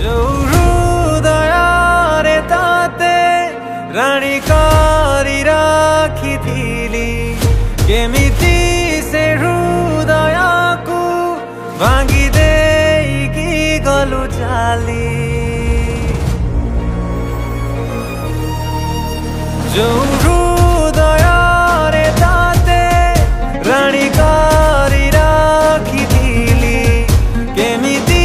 ଯୋଉ ହୃଦୟରେ ତତେ ରାଣୀ କରି ରଖିଥିଲି, କେମିତି ସେ ହୃଦୟକୁ ଭାଙ୍ଗି ଦେଇକି ଗଲୁ ଚାଲି। ଯୋଉ ହୃଦୟରେ ତତେ ରାଣୀ କରି ରଖିଥିଲି, କେମିତି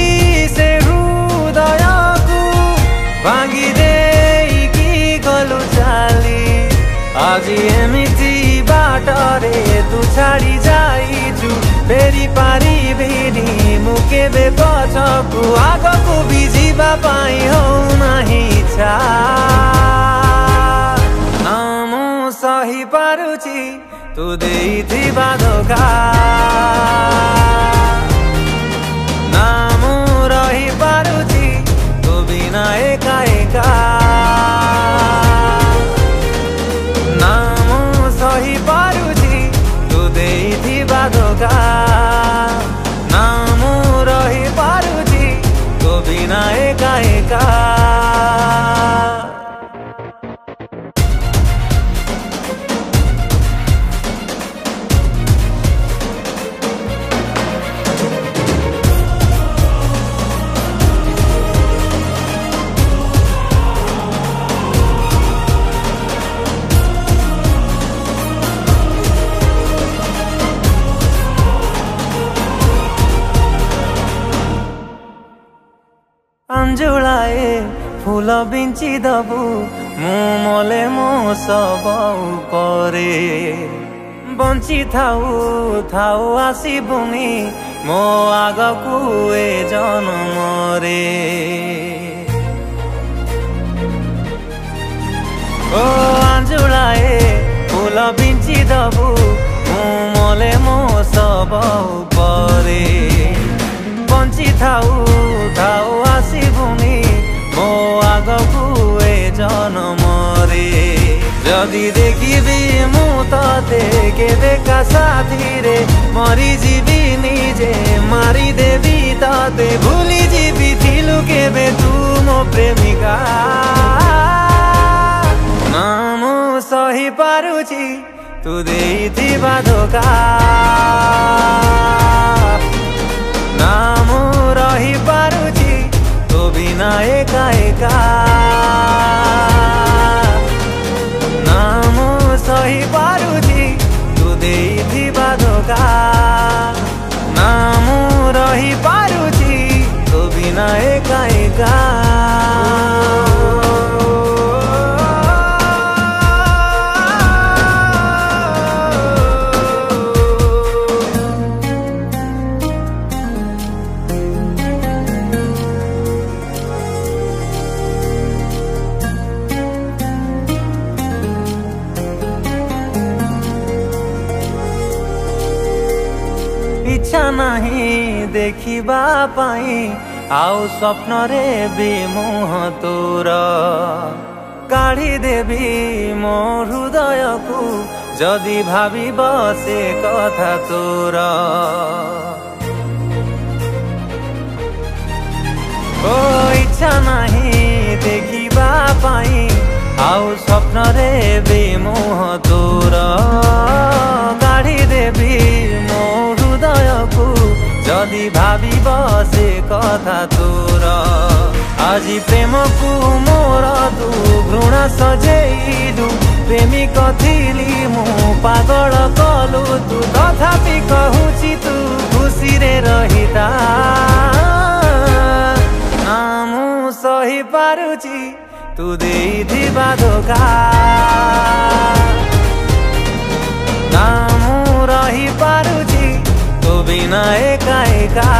ସେ ହୃଦୟକୁ ଭାଙ୍ଗି ଦେଇକି ଗଲୁ ଚାଲି। ଆଜି ଏମିତି ବାଟରେ ତୁ ଛାଡ଼ି ଯାଇଛୁ, ଫେରି ପାରିବିନି ମୁଁ କେବେ ପଛକୁ, ଆଗକୁ ବି ଯିବା ପାଇଁ ହଉନାହିଁ ଇଚ୍ଛା। ନା ମୁଁ ସହି ପାରୁଛି ତୁ ଦେଇଥିବା ଧୋକା, ନା ମୁଁ ରହିପାରୁଛି ତୁ ବିନା ଏକା ଏକା। ନା ମୁଁ ସହି ପାରୁଛି ତୁ ଦେଇଥିବା ଧୋକା, ନା ମୁଁ ରହିପାରୁଛି ତୁ ବିନା ଏକା ଏକା। अंजुलाए फूल बिंची दबु मु मले मो सब उपरे, बंची थाऊ थाऊ आसीबुनी मो आगकू ए जन्मरे। ओ अंजुलाए फूल बिंची दबु मु मले मो सब उपरे, बंची थाऊ थाऊ आसीबुनी मो आगकू ए जन्मरे। जदि देखिबी मु तते केबे का साथी रे, मरी जीवी निजे मारी देवी तते, भूली जीवी थिलु केबे तू मो प्रेमिका। ना मु सही पारुची तू देइथिबा धोका, ना मु रही पारुची तो बिना एका एका। ना मु सही पारुची तू देइथिबा धोका, ना मु रही पारुची तो बिना एका एका। इच्छा नहीं देखिबा पाई आउ स्वप्न रे भी मुह तोर, काढ़ी देवी मो हृदय को जदि भाविब से कथा तोर। ओ इच्छा नहीं देखिबा पाई आउ स्वप्न रे भी मुह तोर, काढ़ी देवी मो हृदय को जदि भाविब से कथा तोर। আজি प्रेम को मोर तू घृणा सजेलु, प्रेमिक थिली मु पागल कलु तू, तथापि कहूची तू खुशी रे रहिता। ना मु सही पारुची तू देइथिबा धोका, ना मु रही पारुची तो बिना एका एका।